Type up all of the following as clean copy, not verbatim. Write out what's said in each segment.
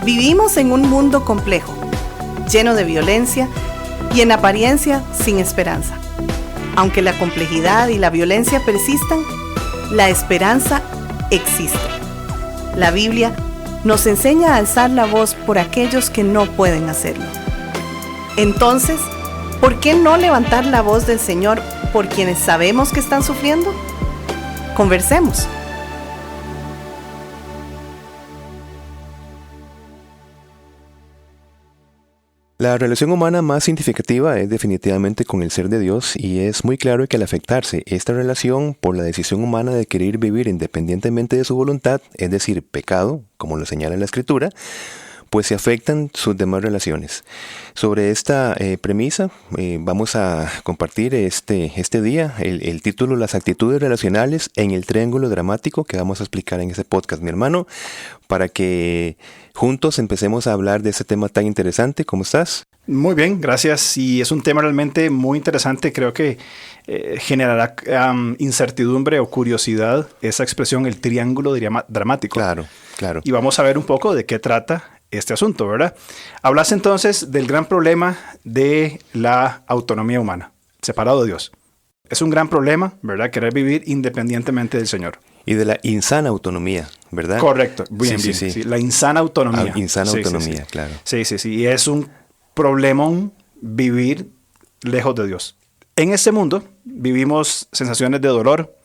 Vivimos en un mundo complejo, lleno de violencia y en apariencia sin esperanza. Aunque la complejidad y la violencia persistan, la esperanza existe. La Biblia nos enseña a alzar la voz por aquellos que no pueden hacerlo. Entonces, ¿por qué no levantar la voz del Señor por quienes sabemos que están sufriendo? Conversemos. La relación humana más significativa es definitivamente con el ser de Dios, y es muy claro que al afectarse esta relación por la decisión humana de querer vivir independientemente de su voluntad, es decir, pecado, como lo señala la Escritura, pues se afectan sus demás relaciones. Sobre esta premisa vamos a compartir este día el título Las actitudes relacionales en el triángulo dramático, que vamos a explicar en este podcast, mi hermano, para que juntos empecemos a hablar de este tema tan interesante. ¿Cómo estás? Muy bien, gracias. Y es un tema realmente muy interesante. Creo que generará incertidumbre o curiosidad esa expresión, el triángulo dramático. Claro, claro. Y vamos a ver un poco de qué trata este asunto, ¿verdad? Hablas entonces del gran problema de la autonomía humana, separado de Dios. Es un gran problema, ¿verdad? Querer vivir independientemente del Señor. Y de la insana autonomía, ¿verdad? Correcto. Bien, sí. La insana autonomía. Autonomía, claro. Sí. Y es un problemón vivir lejos de Dios. En este mundo vivimos sensaciones de dolor,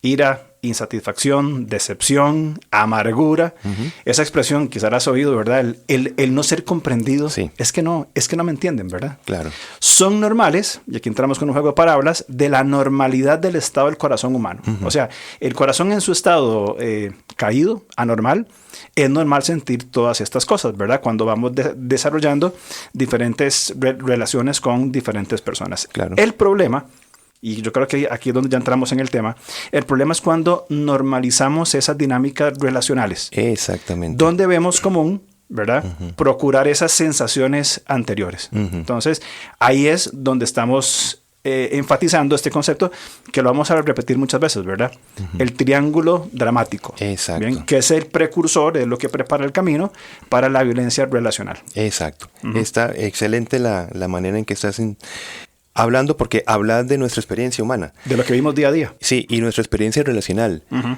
ira, insatisfacción, decepción, amargura. Uh-huh. Esa expresión quizás la has oído, ¿verdad? El no ser comprendido. Sí. Es que no me entienden, ¿verdad? Claro. Son normales, y aquí entramos con un juego de palabras, de la normalidad del estado del corazón humano. Uh-huh. O sea, el corazón en su estado caído, anormal, es normal sentir todas estas cosas, ¿verdad? Cuando vamos desarrollando diferentes relaciones con diferentes personas. Claro. El problema, y yo creo que aquí es donde ya entramos en el tema, el problema es cuando normalizamos esas dinámicas relacionales. Exactamente. Donde vemos común, ¿verdad? Uh-huh. Procurar esas sensaciones anteriores. Uh-huh. Entonces, ahí es donde estamos enfatizando este concepto, que lo vamos a repetir muchas veces, ¿verdad? Uh-huh. El triángulo dramático. Exacto. Bien, que es el precursor, es lo que prepara el camino para la violencia relacional. Exacto. Uh-huh. Está excelente la manera en que estás hablando, porque hablas de nuestra experiencia humana. De lo que vimos día a día. Sí, y nuestra experiencia relacional. Uh-huh.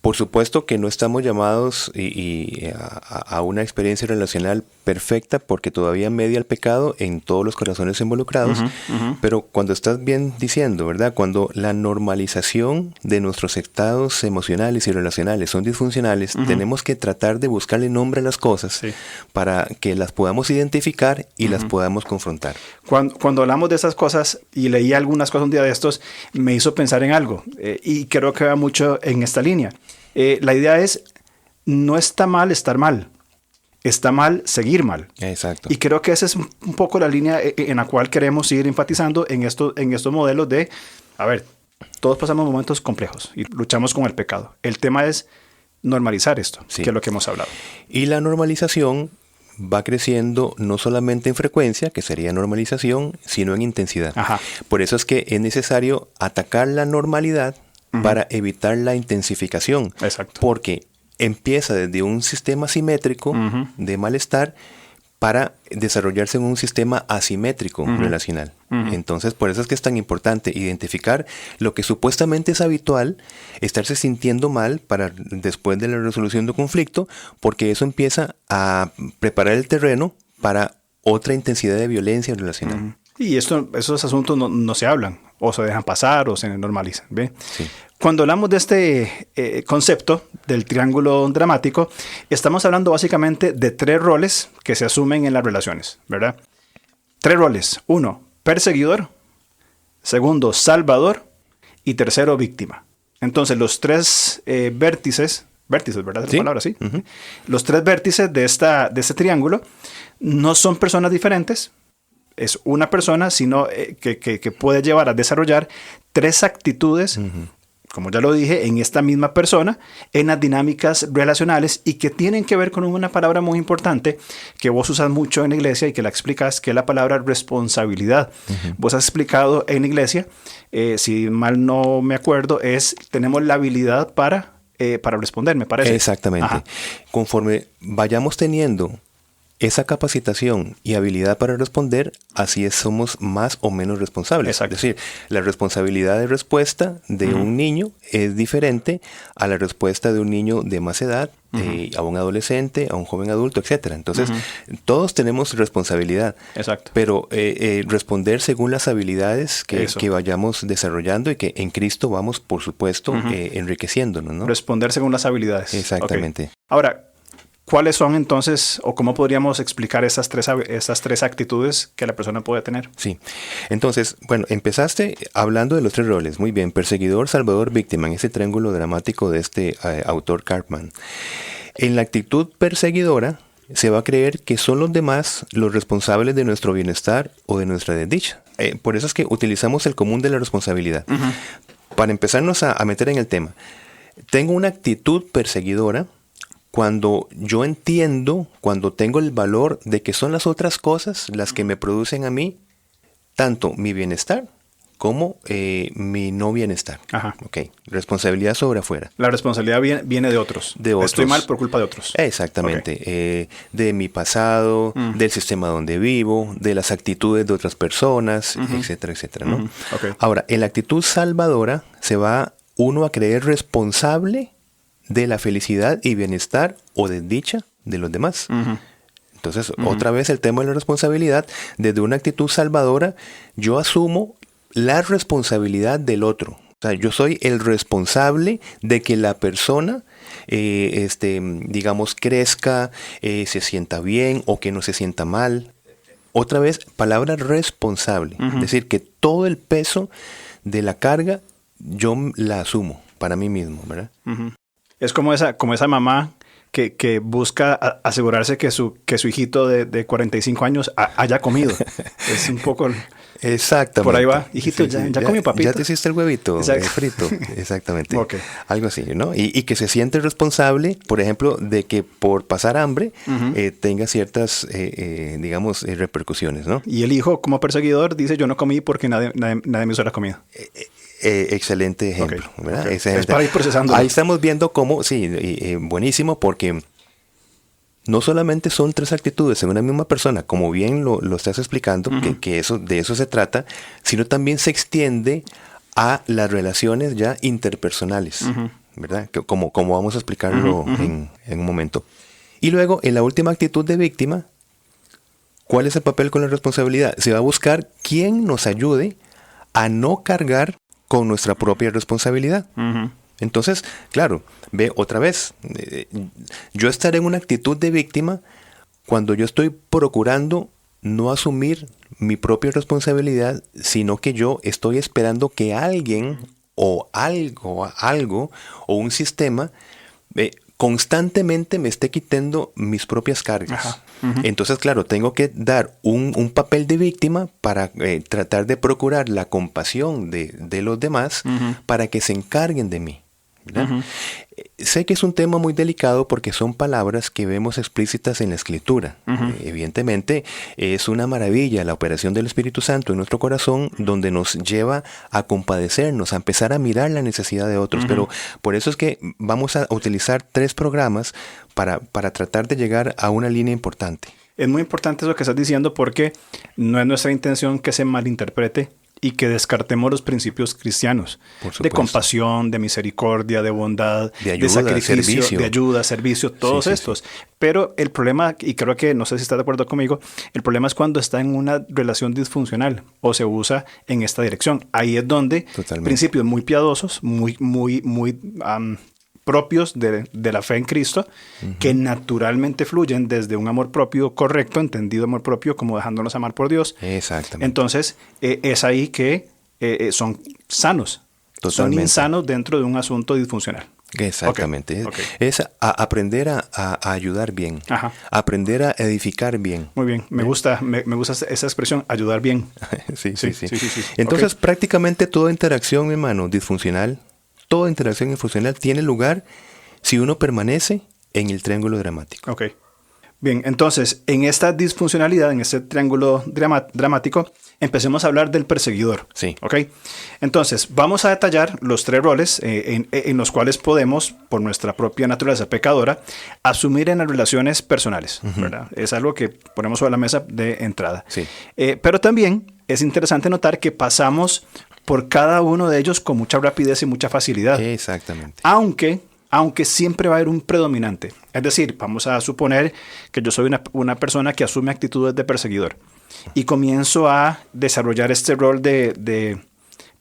Por supuesto que no estamos llamados a una experiencia relacional perfecta, porque todavía media el pecado en todos los corazones involucrados. Uh-huh, uh-huh. Pero cuando estás bien diciendo, ¿verdad? Cuando la normalización de nuestros estados emocionales y relacionales son disfuncionales, uh-huh, tenemos que tratar de buscarle nombre a las cosas, sí, para que las podamos identificar y uh-huh, las podamos confrontar. Cuando hablamos de esas cosas, y leí algunas cosas un día de estos, me hizo pensar en algo, y creo que va mucho en esta línea. La idea es, no está mal estar mal, está mal seguir mal. Exacto. Y creo que esa es un poco la línea en la cual queremos ir enfatizando en estos modelos de, a ver, todos pasamos momentos complejos y luchamos con el pecado. El tema es normalizar esto, sí, que es lo que hemos hablado. Y la normalización va creciendo no solamente en frecuencia, que sería normalización, sino en intensidad. Ajá. Por eso es que es necesario atacar la normalidad, uh-huh, para evitar la intensificación. Exacto. Porque empieza desde un sistema simétrico, uh-huh, de malestar para desarrollarse en un sistema asimétrico, uh-huh, relacional. Uh-huh. Entonces, por eso es que es tan importante identificar lo que supuestamente es habitual, estarse sintiendo mal para después de la resolución de un conflicto, porque eso empieza a preparar el terreno para otra intensidad de violencia relacional. Uh-huh. Y esos asuntos no se hablan, o se dejan pasar, o se normalizan, ¿ve? Sí. Cuando hablamos de este concepto del triángulo dramático, estamos hablando básicamente de 3 roles que se asumen en las relaciones, ¿verdad? 3 roles. 1, perseguidor. 2, salvador. Y 3, víctima. Entonces, los 3 vértices, ¿verdad? ¿Sí? La palabra, ¿sí? Uh-huh. Los 3 vértices de este triángulo no son personas diferentes. Es una persona, sino que puede llevar a desarrollar 3 actitudes, uh-huh, como ya lo dije, en esta misma persona, en las dinámicas relacionales, y que tienen que ver con una palabra muy importante que vos usas mucho en la iglesia y que la explicas, que es la palabra responsabilidad. Uh-huh. Vos has explicado en la iglesia, si mal no me acuerdo, tenemos la habilidad para para responder, me parece. Exactamente. Ajá. Conforme vayamos teniendo esa capacitación y habilidad para responder, así somos más o menos responsables. Exacto. Es decir, la responsabilidad de respuesta de un niño es diferente a la respuesta de un niño de más edad, a un adolescente, a un joven adulto, etcétera. Entonces, todos tenemos responsabilidad. Exacto. Pero responder según las habilidades que vayamos desarrollando y que en Cristo vamos, por supuesto, enriqueciéndonos, ¿no? Responder según las habilidades. Exactamente. Okay. Ahora, ¿cuáles son entonces, o cómo podríamos explicar esas tres actitudes que la persona puede tener? Sí. Entonces, bueno, empezaste hablando de los 3 roles. Muy bien. Perseguidor, salvador, víctima. En ese triángulo dramático de este autor Karpman. En la actitud perseguidora, se va a creer que son los demás los responsables de nuestro bienestar o de nuestra desdicha. Por eso es que utilizamos el común de la responsabilidad. Para empezarnos a meter en el tema. Tengo una actitud perseguidora cuando yo entiendo, cuando tengo el valor de que son las otras cosas las que me producen a mí tanto mi bienestar como mi no bienestar. Ajá. Okay. Responsabilidad sobre afuera. La responsabilidad viene de otros. De otros. Estoy mal por culpa de otros. Exactamente. Okay. De mi pasado, del sistema donde vivo, de las actitudes de otras personas, etcétera, etcétera, ¿no? Okay. Ahora, en la actitud salvadora se va uno a creer responsable de la felicidad y bienestar o desdicha de los demás. Entonces, otra vez el tema de la responsabilidad. Desde una actitud salvadora, yo asumo la responsabilidad del otro. O sea, yo soy el responsable de que la persona, digamos, crezca, se sienta bien o que no se sienta mal. Otra vez, palabra responsable. Es decir, que todo el peso de la carga yo la asumo para mí mismo, ¿verdad? Es como esa mamá que busca asegurarse que su hijito de 45 años haya comido. Es un poco... Exactamente. Por ahí va. Hijito, sí, ya comió papito. Ya te hiciste el huevito frito. Exactamente. Okay. Algo así, ¿no? Y que se siente responsable, por ejemplo, de que por pasar hambre tenga ciertas, digamos, repercusiones, ¿no? Y el hijo, como perseguidor, dice, yo no comí porque nadie me hizo la comida. Excelente ejemplo, ¿verdad? Okay. Es para ir procesando. Ahí estamos viendo cómo, sí, buenísimo, porque no solamente son 3 actitudes en una misma persona, como bien lo estás explicando, que de eso se trata, sino también se extiende a las relaciones ya interpersonales, ¿verdad? Como vamos a explicarlo en un momento. Y luego, en la última actitud de víctima, ¿cuál es el papel con la responsabilidad? Se va a buscar quién nos ayude a no cargar con nuestra propia responsabilidad. Entonces, claro, ve otra vez, yo estaré en una actitud de víctima cuando yo estoy procurando no asumir mi propia responsabilidad, sino que yo estoy esperando que alguien o algo o un sistema constantemente me esté quitando mis propias cargas. Entonces, claro, tengo que dar un papel de víctima para tratar de procurar la compasión de los demás para que se encarguen de mí. Sé que es un tema muy delicado porque son palabras que vemos explícitas en la Escritura. Evidentemente es una maravilla la operación del Espíritu Santo en nuestro corazón, donde nos lleva a compadecernos, a empezar a mirar la necesidad de otros. Pero por eso es que vamos a utilizar 3 programas para tratar de llegar a una línea importante. Es muy importante eso que estás diciendo porque no es nuestra intención que se malinterprete y que descartemos los principios cristianos de compasión, de misericordia, de bondad, de ayuda, de sacrificio, servicio. de ayuda, servicio, todos estos. Sí. Pero el problema, y creo que, no sé si estás de acuerdo conmigo, el problema es cuando está en una relación disfuncional o se usa en esta dirección. Ahí es donde principios muy piadosos, muy propios de la fe en Cristo, que naturalmente fluyen desde un amor propio correcto, entendido amor propio como dejándonos amar por Dios. Exactamente. Entonces, es ahí que son sanos. Totalmente. Son insanos dentro de un asunto disfuncional. Exactamente. Okay. Es aprender a ayudar bien. Aprender a edificar bien. Muy bien. Me gusta esa expresión, ayudar bien. Sí. Entonces, prácticamente toda interacción, mi hermano, disfuncional, toda interacción disfuncional tiene lugar si uno permanece en el triángulo dramático. Ok. Bien, entonces, en esta disfuncionalidad, en este triángulo dramático, empecemos a hablar del perseguidor. Sí. ¿Ok? Entonces, vamos a detallar los 3 roles en los cuales podemos, por nuestra propia naturaleza pecadora, asumir en las relaciones personales, ¿verdad? Es algo que ponemos sobre la mesa de entrada. Sí. Pero también es interesante notar que pasamos por cada uno de ellos con mucha rapidez y mucha facilidad. Exactamente. Aunque siempre va a haber un predominante. Es decir, vamos a suponer que yo soy una persona que asume actitudes de perseguidor y comienzo a desarrollar este rol de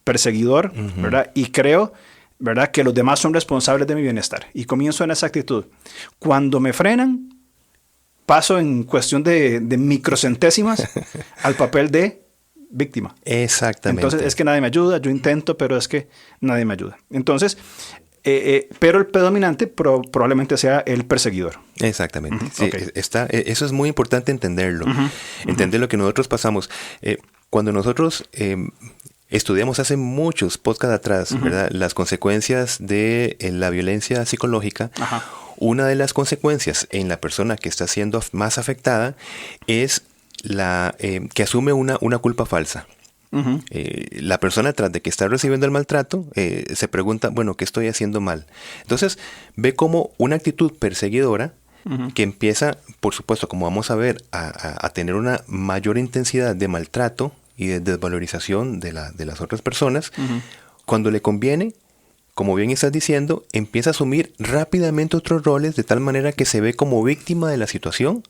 perseguidor, ¿verdad? Y creo, ¿verdad?, que los demás son responsables de mi bienestar. Y comienzo en esa actitud. Cuando me frenan, paso en cuestión de microcentésimas al papel de víctima. Exactamente. Entonces, es que nadie me ayuda, yo intento, pero es que nadie me ayuda. Entonces, pero el predominante probablemente sea el perseguidor. Exactamente. Sí, Okay. Eso es muy importante entenderlo. Entender lo que nosotros pasamos. Cuando nosotros estudiamos hace muchos podcasts atrás, ¿verdad?, las consecuencias de la violencia psicológica, una de las consecuencias en la persona que está siendo más afectada es que asume una culpa falsa. La persona, tras de que está recibiendo el maltrato, se pregunta, bueno, ¿qué estoy haciendo mal? Entonces ve como una actitud perseguidora que empieza, por supuesto, como vamos a ver, a tener una mayor intensidad de maltrato y de desvalorización de las otras personas. Cuando le conviene, como bien estás diciendo, empieza a asumir rápidamente otros roles de tal manera que se ve como víctima de la situación,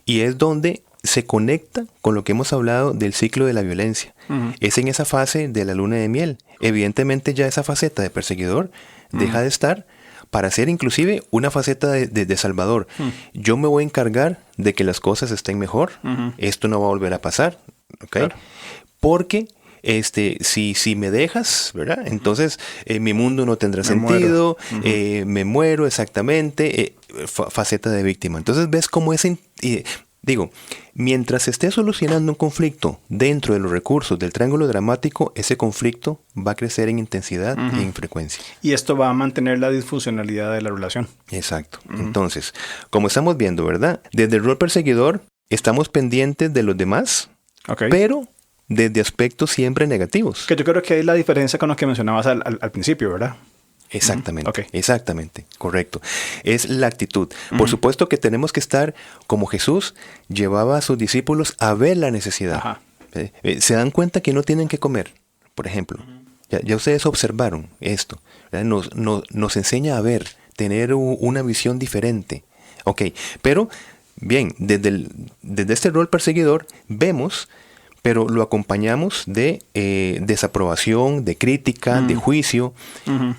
y es donde se conecta con lo que hemos hablado del ciclo de la violencia. Es en esa fase de la luna de miel. Evidentemente ya esa faceta de perseguidor deja de estar para ser inclusive una faceta de salvador. Yo me voy a encargar de que las cosas estén mejor. Esto no va a volver a pasar. ¿Okay? Claro. Porque si me dejas, ¿verdad?, entonces mi mundo no tendrá sentido, me muero, exactamente, faceta de víctima. Entonces ves cómo mientras se esté solucionando un conflicto dentro de los recursos del triángulo dramático, ese conflicto va a crecer en intensidad y en frecuencia. Y esto va a mantener la disfuncionalidad de la relación. Exacto. Entonces, como estamos viendo, ¿verdad?, desde el rol perseguidor estamos pendientes de los demás, pero desde aspectos siempre negativos. Que yo creo que hay la diferencia con lo que mencionabas al principio, ¿verdad? Exactamente, exactamente, correcto. Es la actitud. Por supuesto que tenemos que estar como Jesús llevaba a sus discípulos a ver la necesidad. Se dan cuenta que no tienen que comer, por ejemplo. Ya ustedes observaron esto. Nos enseña a ver, tener una visión diferente. Pero bien, desde este rol perseguidor vemos, pero lo acompañamos de desaprobación, de crítica, de juicio,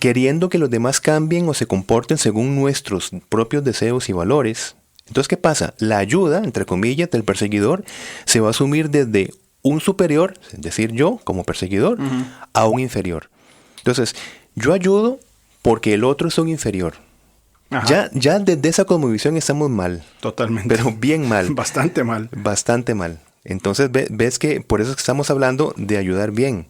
queriendo que los demás cambien o se comporten según nuestros propios deseos y valores. Entonces, ¿qué pasa? La ayuda, entre comillas, del perseguidor se va a asumir desde un superior, es decir, yo como perseguidor, a un inferior. Entonces, yo ayudo porque el otro es un inferior. Ya desde esa cosmovisión estamos mal. Totalmente. Pero bien mal. Bastante mal. Bastante mal. Entonces ves que por eso es que estamos hablando de ayudar bien.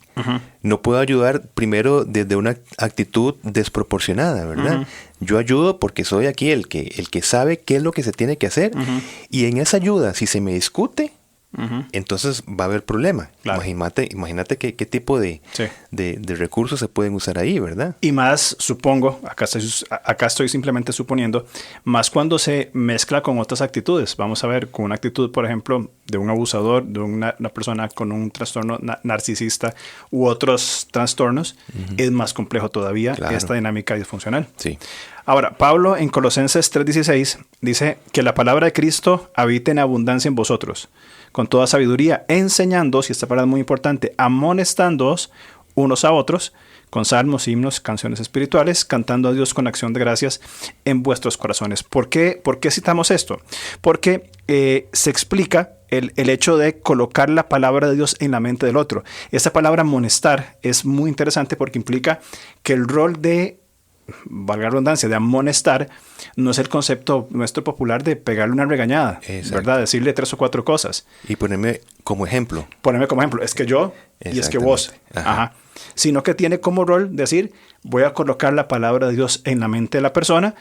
No puedo ayudar primero desde una actitud desproporcionada, ¿verdad? Yo ayudo porque soy aquí el que sabe qué es lo que se tiene que hacer. Y en esa ayuda, si se me discute, entonces va a haber problema. Claro. Imagínate qué tipo de recursos se pueden usar ahí, ¿verdad? Y más, supongo, acá estoy simplemente suponiendo, más cuando se mezcla con otras actitudes. Vamos a ver, con una actitud, por ejemplo, de un abusador, de una persona con un trastorno narcisista u otros trastornos, es más complejo todavía esta dinámica disfuncional. Sí. Ahora, Pablo en Colosenses 3:16 dice que la palabra de Cristo habite en abundancia en vosotros, con toda sabiduría, enseñándoos, y esta palabra es muy importante, amonestándoos unos a otros, con salmos, himnos, canciones espirituales, cantando a Dios con acción de gracias en vuestros corazones. ¿Por qué citamos esto? Porque se explica el hecho de colocar la palabra de Dios en la mente del otro. Esta palabra amonestar es muy interesante porque implica que el rol de, valga la redundancia, de amonestar, no es el concepto nuestro popular de pegarle una regañada, ¿verdad? Decirle 3 o 4 cosas. Y ponerme como ejemplo. Es que yo y es que vos. Sino que tiene como rol decir, voy a colocar la palabra de Dios en la mente de la persona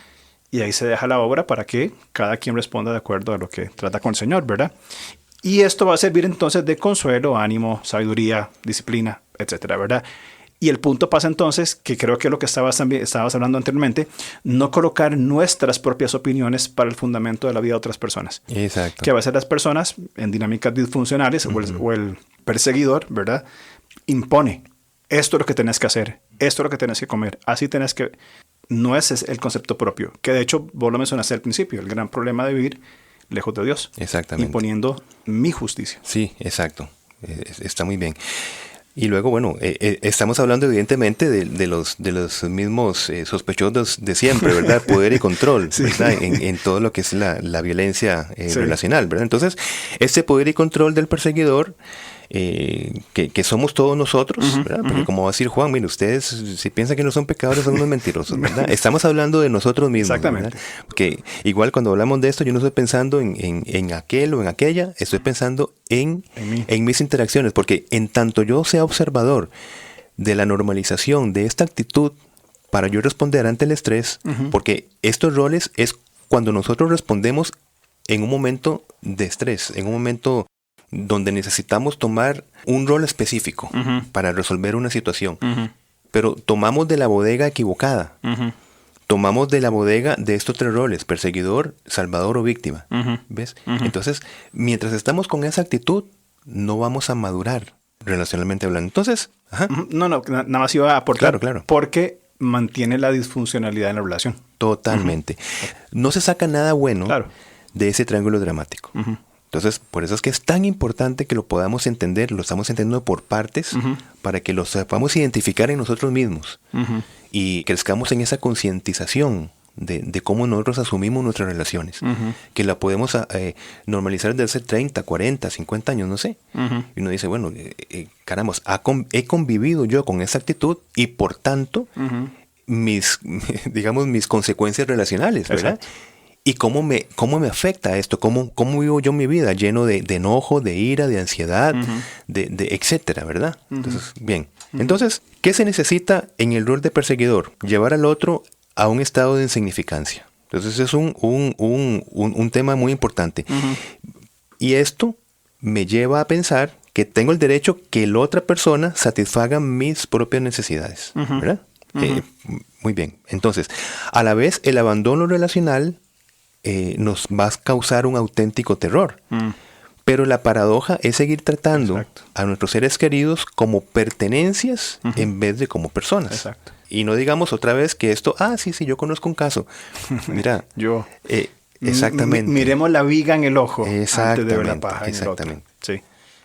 y ahí se deja la obra para que cada quien responda de acuerdo a lo que trata con el Señor, ¿verdad? Y esto va a servir entonces de consuelo, ánimo, sabiduría, disciplina, etcétera, ¿verdad? Y el punto pasa entonces, que creo que es lo que estabas hablando anteriormente, no colocar nuestras propias opiniones para el fundamento de la vida de otras personas. Exacto. Que a veces las personas en dinámicas disfuncionales o el perseguidor, ¿verdad? Impone, esto es lo que tenés que hacer, esto es lo que tenés que comer, así tenés que... No ese es el concepto propio, que de hecho vos lo mencionaste al principio, el gran problema de vivir lejos de Dios. Exactamente. Imponiendo mi justicia. Sí, exacto. Está muy bien. Y luego, bueno, estamos hablando evidentemente de los mismos sospechosos de siempre, ¿verdad? Poder y control, sí. ¿Verdad? En todo lo que es la violencia sí. relacional, ¿verdad? Entonces, este poder y control del perseguidor, que somos todos nosotros, ¿verdad? Porque como va a decir Juan, mire, ustedes si piensan que no son pecadores son unos mentirosos, ¿verdad? Estamos hablando de nosotros mismos. Exactamente. ¿Verdad? Porque igual cuando hablamos de esto, yo no estoy pensando en aquel o en aquella, estoy pensando en mis interacciones, porque en tanto yo sea observador de la normalización de esta actitud para yo responder ante el estrés, porque estos roles es cuando nosotros respondemos en un momento de estrés, en un momento donde necesitamos tomar un rol específico para resolver una situación. Pero tomamos de la bodega equivocada. Tomamos de la bodega de estos tres roles, perseguidor, salvador o víctima. ¿Ves? Entonces, mientras estamos con esa actitud, no vamos a madurar relacionalmente hablando. Entonces, nada más iba a aportar. Claro. Porque mantiene la disfuncionalidad en la relación. Totalmente. No se saca nada bueno de ese triángulo dramático. Entonces, por eso es que es tan importante que lo podamos entender, lo estamos entendiendo por partes, para que lo sepamos identificar en nosotros mismos y crezcamos en esa concientización de cómo nosotros asumimos nuestras relaciones, que la podemos normalizar desde hace 30, 40, 50 años, no sé. Y uno dice, bueno, caramba, he convivido yo con esa actitud y por tanto, mis consecuencias relacionales, ¿verdad? Exacto. ¿Y cómo me afecta esto? ¿Cómo vivo yo mi vida? Lleno de enojo, de ira, de ansiedad, de etcétera, ¿verdad? Entonces, bien. Entonces, ¿qué se necesita en el rol de perseguidor? Llevar al otro a un estado de insignificancia. Entonces, es un tema muy importante. Y esto me lleva a pensar que tengo el derecho que la otra persona satisfaga mis propias necesidades, ¿verdad? Muy bien. Entonces, a la vez, el abandono relacional nos va a causar un auténtico terror. Pero la paradoja es seguir tratando a nuestros seres queridos como pertenencias en vez de como personas. Exacto. Y no digamos otra vez que esto, sí, yo conozco un caso. Mira, exactamente. Miremos la viga en el ojo antes de ver la paja en el otro. Sí.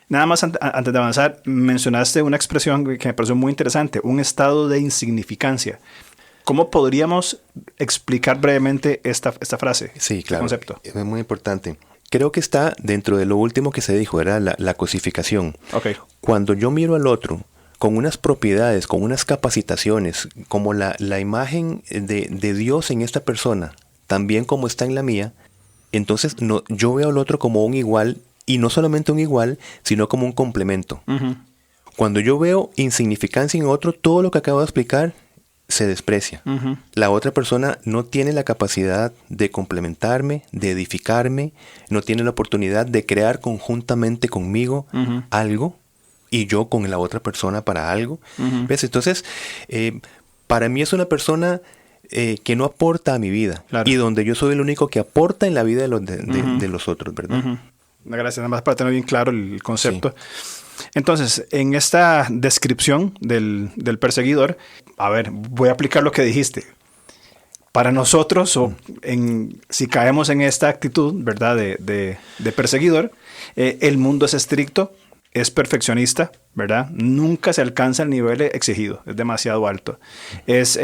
Nada más antes de avanzar, mencionaste una expresión que me pareció muy interesante, un estado de insignificancia. ¿Cómo podríamos explicar brevemente esta frase? Sí, claro. Este concepto. Es muy importante. Creo que está dentro de lo último que se dijo, era la cosificación. Okay. Cuando yo miro al otro con unas propiedades, con unas capacitaciones, como la imagen de Dios en esta persona, también como está en la mía, entonces yo veo al otro como un igual, y no solamente un igual, sino como un complemento. Cuando yo veo insignificancia en otro, todo lo que acabo de explicar se desprecia. La otra persona no tiene la capacidad de complementarme, de edificarme, no tiene la oportunidad de crear conjuntamente conmigo algo y yo con la otra persona para algo. ¿Ves? Entonces, para mí es una persona que no aporta a mi vida y donde yo soy el único que aporta en la vida de los otros, ¿verdad? Gracias, nada más para tener bien claro el concepto. Sí. Entonces, en esta descripción del perseguidor, a ver, voy a aplicar lo que dijiste. Para nosotros, si caemos en esta actitud, ¿verdad?, de perseguidor, el mundo es estricto, es perfeccionista, ¿verdad? Nunca se alcanza el nivel exigido, es demasiado alto. Es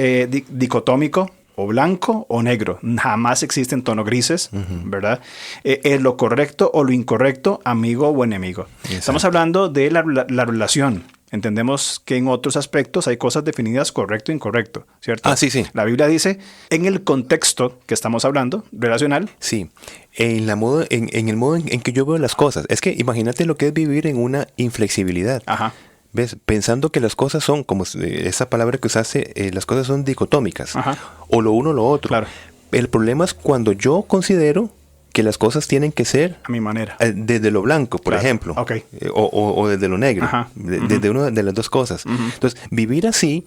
dicotómico, o blanco o negro. Jamás existen tonos grises, ¿verdad? Es lo correcto o lo incorrecto, amigo o enemigo. Exacto. Estamos hablando de la relación. Entendemos que en otros aspectos hay cosas definidas correcto e incorrecto, ¿cierto? Sí. La Biblia dice, en el contexto que estamos hablando, relacional. Sí, en el modo en que yo veo las cosas. Es que imagínate lo que es vivir en una inflexibilidad. ¿Ves? Pensando que las cosas son, como esa palabra que usaste, las cosas son dicotómicas. O lo uno o lo otro. Claro. El problema es cuando yo considero que las cosas tienen que ser a mi manera. Desde lo blanco, por ejemplo, Okay. O desde lo negro, desde una de las dos cosas. Entonces, vivir así,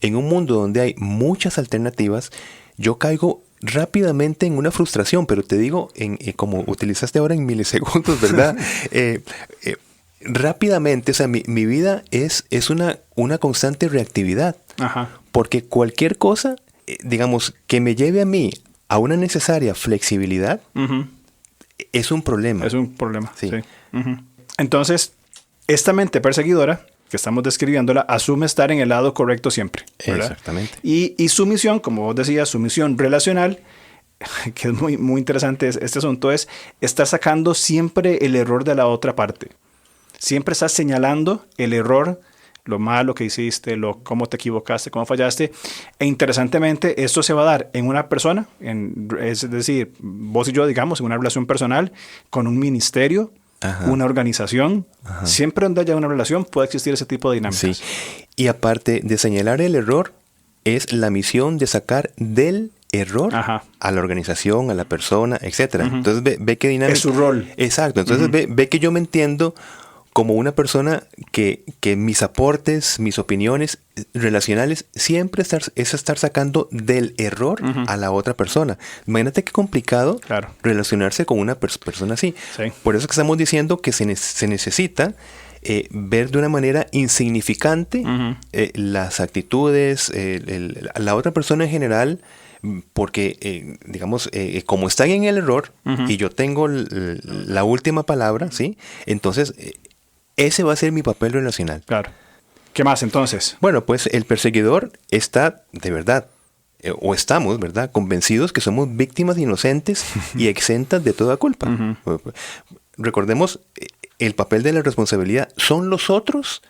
en un mundo donde hay muchas alternativas, yo caigo rápidamente en una frustración, pero te digo, como utilizaste ahora en milisegundos, ¿verdad? Rápidamente, o sea, mi vida es una constante reactividad. Ajá. Porque cualquier cosa, digamos, que me lleve a mí a una necesaria flexibilidad, es un problema. Es un problema, sí. Sí. Entonces, esta mente perseguidora que estamos describiéndola, asume estar en el lado correcto siempre, ¿verdad? Exactamente. Y su misión, como vos decías, su misión relacional, que es muy, muy interesante este asunto, es estar sacando siempre el error de la otra parte. Siempre estás señalando el error, lo malo que hiciste, cómo te equivocaste, cómo fallaste. E interesantemente, esto se va a dar en una persona, es decir, vos y yo, digamos, en una relación personal, con un ministerio, Ajá. una organización. Ajá. Siempre donde haya una relación puede existir ese tipo de dinámicas. Sí. Y aparte de señalar el error, es la misión de sacar del error Ajá. a la organización, a la persona, etc. Uh-huh. Entonces ve qué dinámica. Es su rol. Exacto. Entonces uh-huh. ve que yo me entiendo como una persona que mis aportes, mis opiniones relacionales, siempre es estar sacando del error uh-huh. a la otra persona. Imagínate qué complicado claro. relacionarse con una persona así. Sí. Por eso que estamos diciendo que se necesita ver de una manera insignificante uh-huh. Las actitudes, la otra persona en general, porque, digamos, como están en el error uh-huh. y yo tengo la última palabra, ¿sí? Entonces, ese va a ser mi papel relacional. Claro. ¿Qué más entonces? Bueno, pues el perseguidor está, de verdad, o estamos, ¿verdad?, convencidos que somos víctimas inocentes y exentas de toda culpa. Uh-huh. Recordemos, el papel de la responsabilidad. ¿Son los otros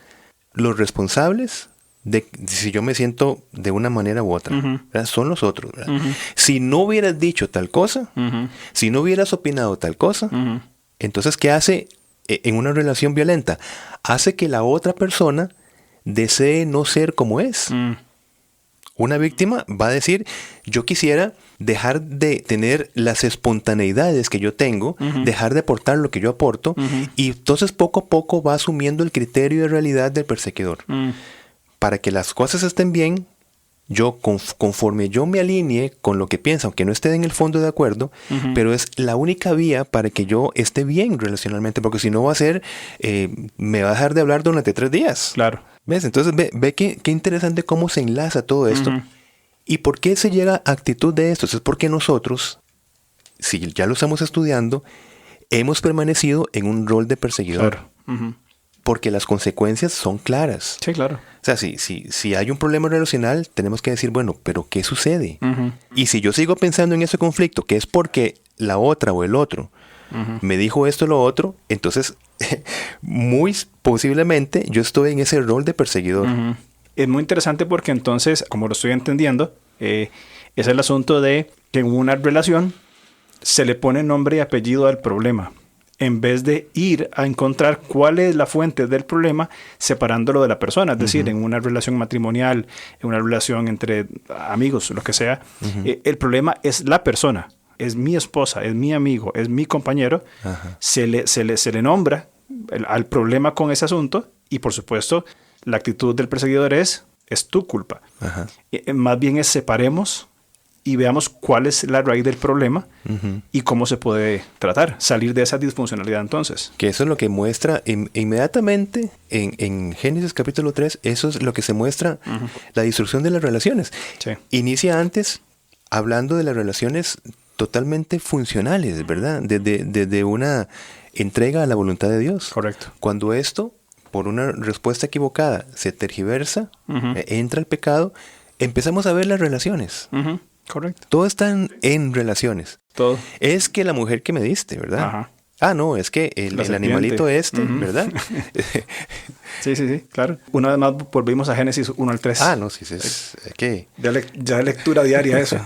los responsables de si yo me siento de una manera u otra? Uh-huh. Son los otros. Uh-huh. Si no hubieras dicho tal cosa, uh-huh. si no hubieras opinado tal cosa, uh-huh. entonces, ¿qué hace en una relación violenta? Hace que la otra persona desee no ser como es. Una víctima va a decir, yo quisiera dejar de tener las espontaneidades que yo tengo, uh-huh. dejar de aportar lo que yo aporto, uh-huh. y entonces poco a poco va asumiendo el criterio de realidad del perseguidor. Para que las cosas estén bien, yo conforme yo me alinee con lo que piensa, aunque no esté en el fondo de acuerdo, uh-huh. pero es la única vía para que yo esté bien relacionalmente, porque si no va a ser, me va a dejar de hablar durante 3 días. Claro. ¿Ves? Entonces ve qué interesante cómo se enlaza todo esto. Uh-huh. ¿Y por qué se llega a actitud de esto? Es porque nosotros, si ya lo estamos estudiando, hemos permanecido en un rol de perseguidor. Claro. Uh-huh. Porque las consecuencias son claras. Sí, claro. O sea, si hay un problema relacional, tenemos que decir, bueno, ¿pero qué sucede? Uh-huh. Y si yo sigo pensando en ese conflicto, que es porque la otra o el otro uh-huh. me dijo esto o lo otro, entonces, muy posiblemente yo estoy en ese rol de perseguidor. Uh-huh. Es muy interesante porque entonces, como lo estoy entendiendo, es el asunto de que en una relación se le pone nombre y apellido al problema, en vez de ir a encontrar cuál es la fuente del problema separándolo de la persona. Es decir, uh-huh. en una relación matrimonial, en una relación entre amigos, lo que sea, uh-huh. El problema es la persona. Es mi esposa, es mi amigo, es mi compañero. Uh-huh. Se le nombra al problema con ese asunto y, por supuesto, la actitud del perseguidor es tu culpa. Uh-huh. Más bien es separemos y veamos cuál es la raíz del problema uh-huh. y cómo se puede tratar, salir de esa disfuncionalidad entonces. Que eso es lo que muestra inmediatamente en Génesis capítulo 3, eso es lo que se muestra, uh-huh. la destrucción de las relaciones. Sí. Inicia antes hablando de las relaciones totalmente funcionales, ¿verdad? De una entrega a la voluntad de Dios. Correcto. Cuando esto, por una respuesta equivocada, se tergiversa, uh-huh. entra el pecado, empezamos a ver las relaciones. Uh-huh. Correcto. Todo está en relaciones. Todo. Es que la mujer que me diste, ¿verdad? Ajá. Ah, no, es que el animalito uh-huh. ¿verdad? Sí, claro. Una vez más volvimos a Génesis 1 al 3. Ah, no, sí, es que... Ya lectura diaria eso.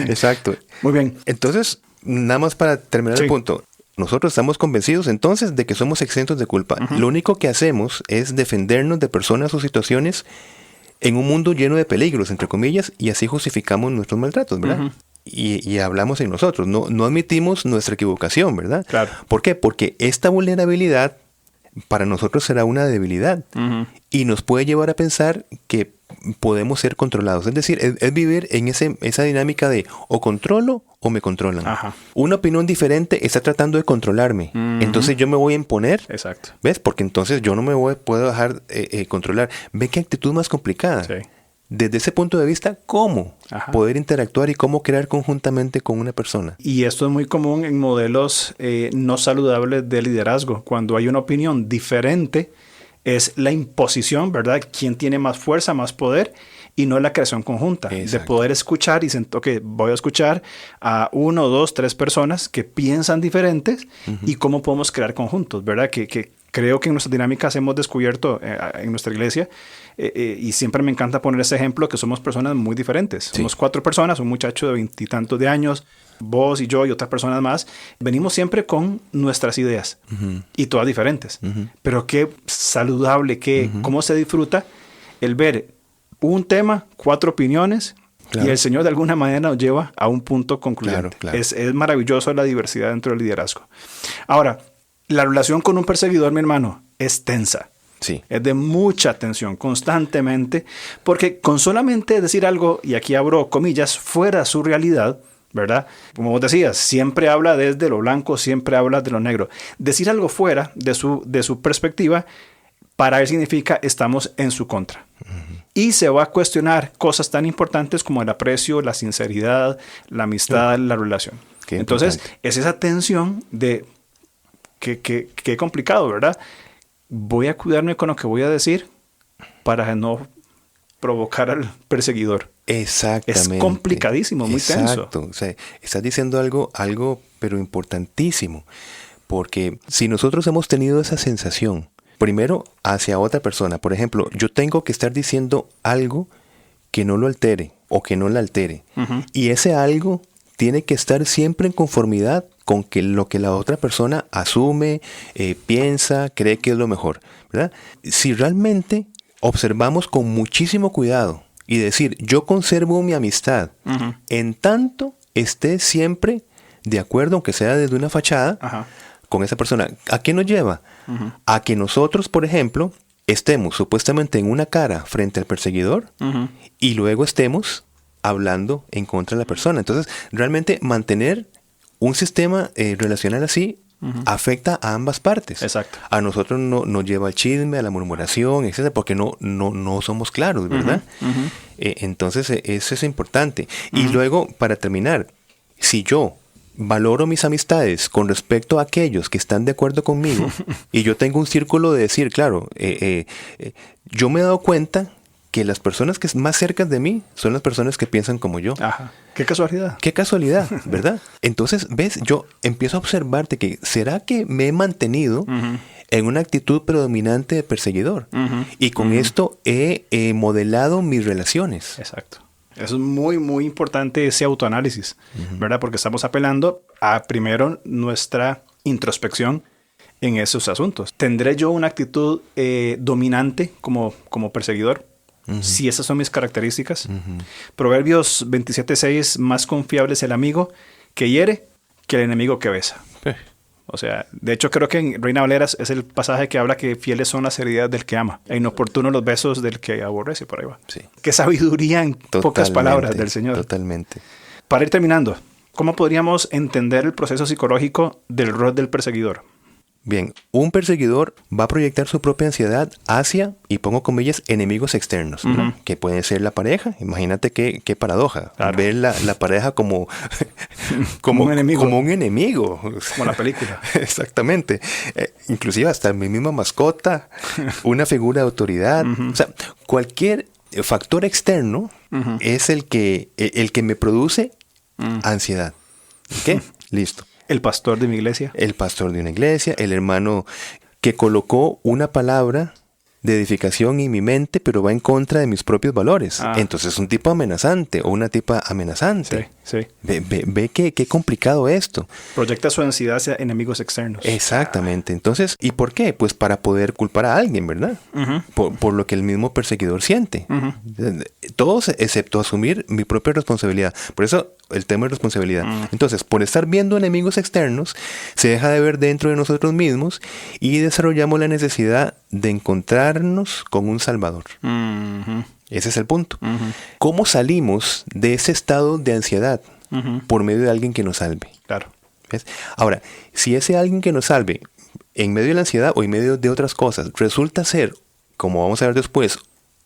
Exacto. Muy bien. Entonces, nada más para terminar el punto. Nosotros estamos convencidos entonces de que somos exentos de culpa. Uh-huh. Lo único que hacemos es defendernos de personas o situaciones en un mundo lleno de peligros, entre comillas, y así justificamos nuestros maltratos, ¿verdad? Uh-huh. y hablamos en nosotros. No admitimos nuestra equivocación, ¿verdad? Claro. ¿Por qué? Porque esta vulnerabilidad para nosotros será una debilidad y nos puede llevar a pensar que podemos ser controlados. Es decir, es vivir en esa dinámica de o controlo o me controlan. Ajá. Una opinión diferente está tratando de controlarme. Entonces yo me voy a imponer. Exacto. ¿Ves? Porque entonces yo no puedo dejar controlar. ¿Ve qué actitud más complicada? Sí. Desde ese punto de vista, ¿cómo poder interactuar y cómo crear conjuntamente con una persona? Y esto es muy común en modelos no saludables de liderazgo. Cuando hay una opinión diferente, es la imposición, ¿verdad? ¿Quién tiene más fuerza, más poder? Y no la creación conjunta. Exacto. De poder escuchar y sentir, ok, voy a escuchar a 1, 2, 3 personas que piensan diferentes y cómo podemos crear conjuntos, ¿verdad? Que creo que en nuestras dinámicas hemos descubierto en nuestra iglesia, y siempre me encanta poner ese ejemplo, que somos personas muy diferentes. Sí. Somos 4 personas, un muchacho de 20 y tantos de años, vos y yo y otras personas más. Venimos siempre con nuestras ideas y todas diferentes. Pero qué saludable, cómo se disfruta el ver un tema, 4 opiniones, claro. Y el Señor de alguna manera nos lleva a un punto concluyente. Claro, claro. Es maravilloso la diversidad dentro del liderazgo. Ahora, la relación con un perseguidor, mi hermano, es tensa. Sí. Es de mucha tensión constantemente, porque con solamente decir algo, y aquí abro comillas, fuera de su realidad, ¿verdad? Como vos decías, siempre habla desde lo blanco, siempre habla de lo negro. Decir algo fuera de su perspectiva, para él significa estamos en su contra. Y se va a cuestionar cosas tan importantes como el aprecio, la sinceridad, la amistad, la relación. Qué Entonces, importante. es esa tensión de qué complicado, ¿verdad? Voy a cuidarme con lo que voy a decir para no provocar al perseguidor. Exactamente. Es complicadísimo, muy tenso. Exacto. O sea, estás diciendo algo, pero importantísimo. Porque si nosotros hemos tenido esa sensación, primero hacia otra persona, por ejemplo, yo tengo que estar diciendo algo que no lo altere o que no la altere. Y ese algo tiene que estar siempre en conformidad con lo que la otra persona asume, piensa, cree que es lo mejor, ¿verdad? Si realmente observamos con muchísimo cuidado y decir, yo conservo mi amistad, en tanto esté siempre de acuerdo, aunque sea desde una fachada, con esa persona, ¿a qué nos lleva? A que nosotros, por ejemplo, estemos supuestamente en una cara frente al perseguidor y luego estemos hablando en contra de la persona. Entonces, realmente mantener un sistema relacional así afecta a ambas partes. Exacto. A nosotros nos lleva al chisme, a la murmuración, etcétera, porque no somos claros, ¿verdad? Entonces, eso es importante. Y luego, para terminar, si yo valoro mis amistades con respecto a aquellos que están de acuerdo conmigo y yo tengo un círculo de decir, claro, yo me he dado cuenta que las personas que más cerca de mí son las personas que piensan como yo. Ajá. Qué casualidad. Qué casualidad, ¿verdad? Entonces, ves, yo empiezo a observarte que ¿será que me he mantenido en una actitud predominante de perseguidor? Y con esto he modelado mis relaciones. Exacto. Eso es muy, muy importante, ese autoanálisis, ¿verdad? Porque estamos apelando a, primero, nuestra introspección en esos asuntos. ¿Tendré yo una actitud dominante como perseguidor? Si esas son mis características. Proverbios 27:6, más confiable es el amigo que hiere que el enemigo que besa. O sea, de hecho creo que en Reina Valera es el pasaje que habla que fieles son las heridas del que ama e inoportunos los besos del que aborrece, por ahí va. Sí. Qué sabiduría en pocas palabras del Señor. Totalmente. Para ir terminando, ¿cómo podríamos entender el proceso psicológico del rol del perseguidor? Bien, un perseguidor va a proyectar su propia ansiedad hacia, y pongo comillas, enemigos externos, ¿no? Que pueden ser la pareja. Imagínate qué paradoja. Claro. Ver la pareja como un enemigo. Como un enemigo. Como la película. Exactamente. Inclusive hasta mi misma mascota, una figura de autoridad. O sea, cualquier factor externo es el que me produce ansiedad. ¿Ok? Listo. El pastor de mi iglesia. El pastor de una iglesia, el hermano que colocó una palabra de edificación en mi mente, pero va en contra de mis propios valores. Entonces es un tipo amenazante o una tipa amenazante. Sí. Ve qué complicado esto. Proyecta su ansiedad hacia enemigos externos. Exactamente. Entonces, ¿y por qué? Pues para poder culpar a alguien, ¿verdad? Por lo que el mismo perseguidor siente. Todos excepto asumir mi propia responsabilidad. Por eso el tema de responsabilidad. Entonces, por estar viendo enemigos externos, se deja de ver dentro de nosotros mismos y desarrollamos la necesidad de encontrarnos con un Salvador. Ese es el punto. ¿Cómo salimos de ese estado de ansiedad? Por medio de alguien que nos salve. Claro. ¿Ves? Ahora, si ese alguien que nos salve, en medio de la ansiedad o en medio de otras cosas, resulta ser, como vamos a ver después,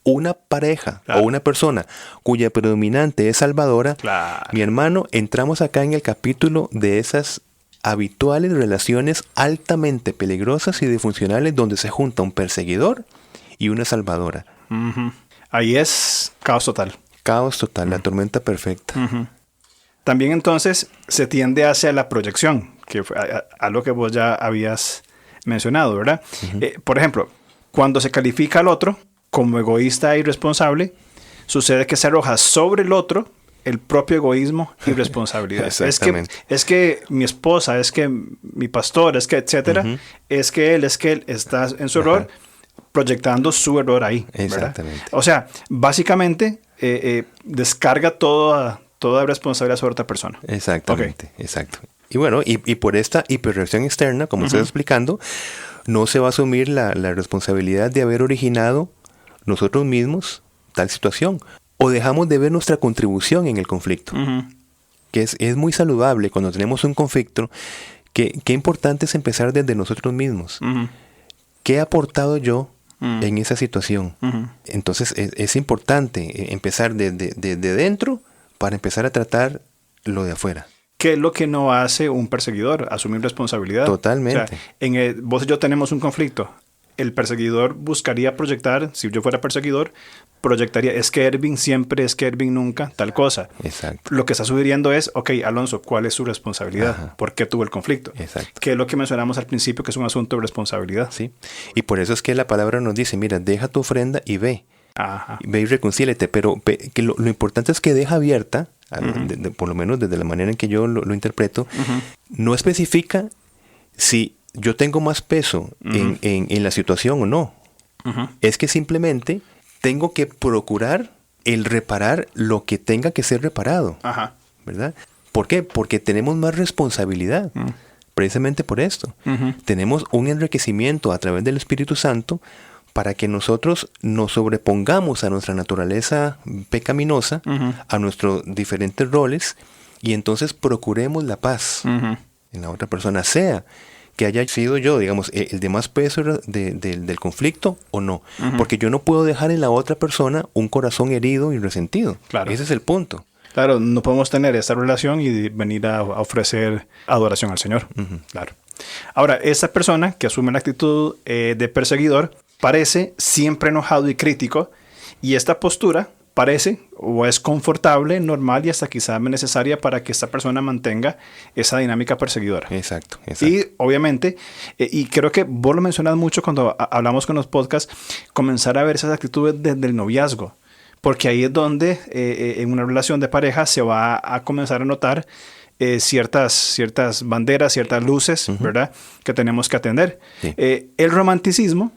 una pareja o una persona cuya predominante es salvadora, mi hermano, entramos acá en el capítulo de esas habituales relaciones altamente peligrosas y disfuncionales donde se junta un perseguidor y una salvadora. Ahí es caos total. Caos total, la tormenta perfecta. También entonces se tiende hacia la proyección, que fue algo que vos ya habías mencionado, ¿verdad? Por ejemplo, cuando se califica al otro como egoísta e irresponsable, sucede que se arroja sobre el otro el propio egoísmo y responsabilidad. Exactamente. Es que mi esposa, es que mi pastor, es que etcétera, es que él está en su error, proyectando su error ahí. Exactamente. ¿Verdad? O sea, básicamente descarga toda responsabilidad sobre otra persona. Exactamente, exacto. Y bueno, y por esta hiperreacción externa, como estoy explicando, no se va a asumir la responsabilidad de haber originado nosotros mismos tal situación. O dejamos de ver nuestra contribución en el conflicto. Que es muy saludable cuando tenemos un conflicto. Qué importante es empezar desde nosotros mismos. ¿Qué he aportado yo en esa situación? Entonces es importante empezar desde dentro para empezar a tratar lo de afuera. ¿Qué es lo que no hace un perseguidor? Asumir responsabilidad. Totalmente. O sea, vos y yo tenemos un conflicto. El perseguidor buscaría proyectar, si yo fuera perseguidor, proyectaría, es que Ervin nunca, tal cosa. Exacto. Lo que está sugiriendo es, ok, Alonso, ¿cuál es su responsabilidad? Ajá. ¿Por qué tuvo el conflicto? Exacto. Que es lo que mencionamos al principio, que es un asunto de responsabilidad. Sí. Y por eso es que la palabra nos dice, mira, deja tu ofrenda y ve. Ajá. Ve y reconcíliate. Pero que lo importante es que deja abierta, por lo menos desde la manera en que yo lo interpreto, no especifica si yo tengo más peso en la situación o no. Es que simplemente tengo que procurar el reparar lo que tenga que ser reparado. ¿Verdad? ¿Por qué? Porque tenemos más responsabilidad. Precisamente por esto. Tenemos un enriquecimiento a través del Espíritu Santo para que nosotros nos sobrepongamos a nuestra naturaleza pecaminosa, a nuestros diferentes roles, y entonces procuremos la paz en la otra persona, sea que haya sido yo, digamos, el de más peso del conflicto o no. Porque yo no puedo dejar en la otra persona un corazón herido y resentido. Claro. Ese es el punto. Claro, no podemos tener esta relación y venir a ofrecer adoración al Señor. Claro. Ahora, esta persona que asume la actitud de perseguidor parece siempre enojado y crítico, y esta postura parece o es confortable, normal y hasta quizá necesaria para que esta persona mantenga esa dinámica perseguidora. Exacto. Y obviamente, y creo que vos lo mencionas mucho cuando hablamos con los podcasts, comenzar a ver esas actitudes desde el noviazgo, porque ahí es donde en una relación de pareja se va a comenzar a notar ciertas banderas, ciertas luces, ¿verdad?, que tenemos que atender. Sí. El romanticismo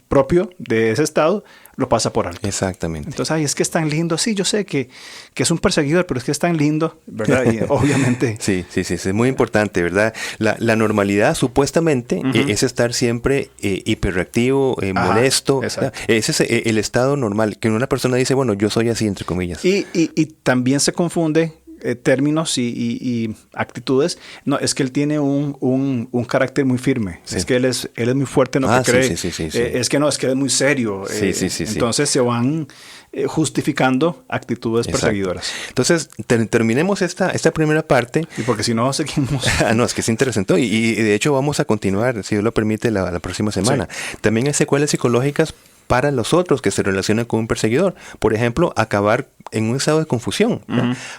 propio de ese estado lo pasa por alto. Exactamente. Entonces, ay, es que es tan lindo. Sí, yo sé que es un perseguidor, pero es que es tan lindo, ¿verdad? Y obviamente. Sí, es muy importante, ¿verdad? La normalidad supuestamente es estar siempre hiperreactivo, molesto. Ese es el estado normal, que una persona dice, bueno, yo soy así, entre comillas. Y también se confunde términos y actitudes. No, es que él tiene un carácter muy firme. Sí. Es que él es muy fuerte en lo que cree. Sí. Es que no, es que él es muy serio. Entonces se van justificando actitudes perseguidoras. Entonces, terminemos esta primera parte. Y porque si no, seguimos. No, es que es interesante. Y de hecho vamos a continuar, si Dios lo permite, la próxima semana. Sí. También hay secuelas psicológicas para los otros que se relacionan con un perseguidor. Por ejemplo, acabar en un estado de confusión,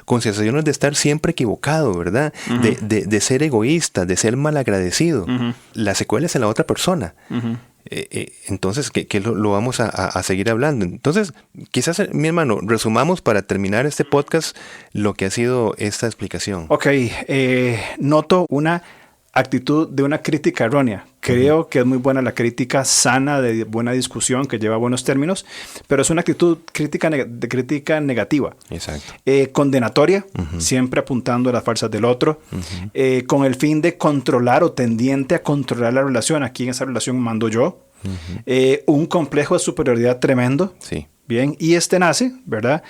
con sensaciones de estar siempre equivocado, ¿verdad? De ser egoísta, de ser malagradecido. La secuela es en la otra persona. Entonces, que lo vamos a seguir hablando. Entonces, quizás, mi hermano, resumamos para terminar este podcast lo que ha sido esta explicación. Ok, noto una actitud de una crítica errónea. Creo que es muy buena la crítica sana, de buena discusión, que lleva buenos términos, pero es una actitud de crítica negativa. Exacto. Condenatoria, siempre apuntando a las falsas del otro, con el fin de controlar o tendiente a controlar la relación. Aquí en esa relación mando yo. Un complejo de superioridad tremendo. Sí. Bien, y nace, ¿verdad?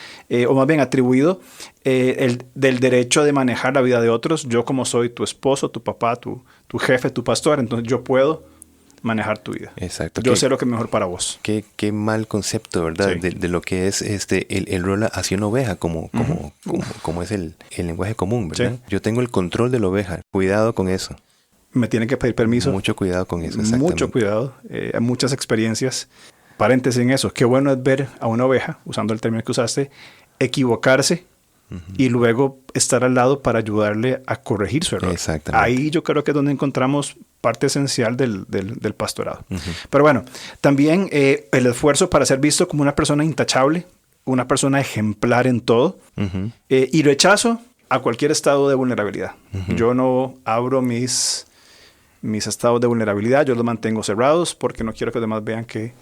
O más bien atribuido del derecho de manejar la vida de otros. Yo, como soy tu esposo, tu papá, tu jefe, tu pastor, entonces yo puedo manejar tu vida. Exacto. Yo sé lo que es mejor para vos. Qué mal concepto, ¿verdad? Sí. De lo que es el rol hacia una oveja, como es el lenguaje común, ¿verdad? Sí. Yo tengo el control de la oveja. Cuidado con eso. Me tienen que pedir permiso. Mucho cuidado con eso, exactamente. Mucho cuidado. Hay muchas experiencias. Paréntesis en eso. Qué bueno es ver a una oveja, usando el término que usaste, equivocarse y luego estar al lado para ayudarle a corregir su error. Exactamente. Ahí yo creo que es donde encontramos parte esencial del pastorado. Pero bueno, también el esfuerzo para ser visto como una persona intachable, una persona ejemplar en todo, y rechazo a cualquier estado de vulnerabilidad. Yo no abro mis estados de vulnerabilidad, yo los mantengo cerrados porque no quiero que los demás vean que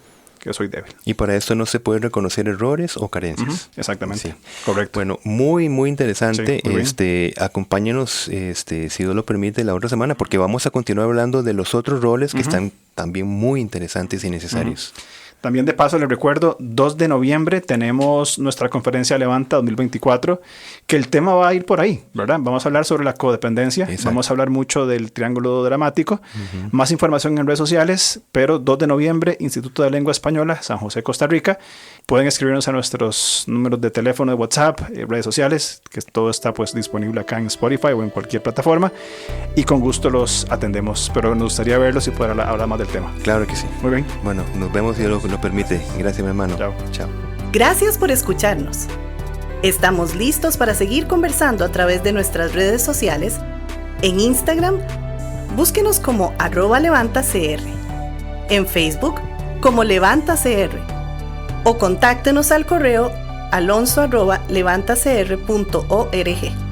soy débil. Y para esto no se puede reconocer errores o carencias. Exactamente. Sí. Correcto. Bueno, muy interesante. Sí, muy bien. Acompáñenos, si Dios lo permite, la otra semana, porque vamos a continuar hablando de los otros roles que están también muy interesantes y necesarios. También de paso les recuerdo, 2 de noviembre tenemos nuestra conferencia Levanta 2024, que el tema va a ir por ahí, ¿verdad? Vamos a hablar sobre la codependencia, Exacto. Vamos a hablar mucho del triángulo dramático, más información en redes sociales, pero 2 de noviembre, Instituto de Lengua Española, San José, Costa Rica. Pueden escribirnos a nuestros números de teléfono, de WhatsApp, redes sociales, que todo está pues disponible acá en Spotify o en cualquier plataforma, y con gusto los atendemos, pero nos gustaría verlos y poder hablar más del tema. Claro que sí. Muy bien. Bueno, nos vemos si Dios lo permite. Gracias, mi hermano. Chao. Chao. Gracias por escucharnos. Estamos listos para seguir conversando a través de nuestras redes sociales. En Instagram, búsquenos como @levantacr. En Facebook, como LevantaCR. O contáctenos al correo alonso@levantacr.org.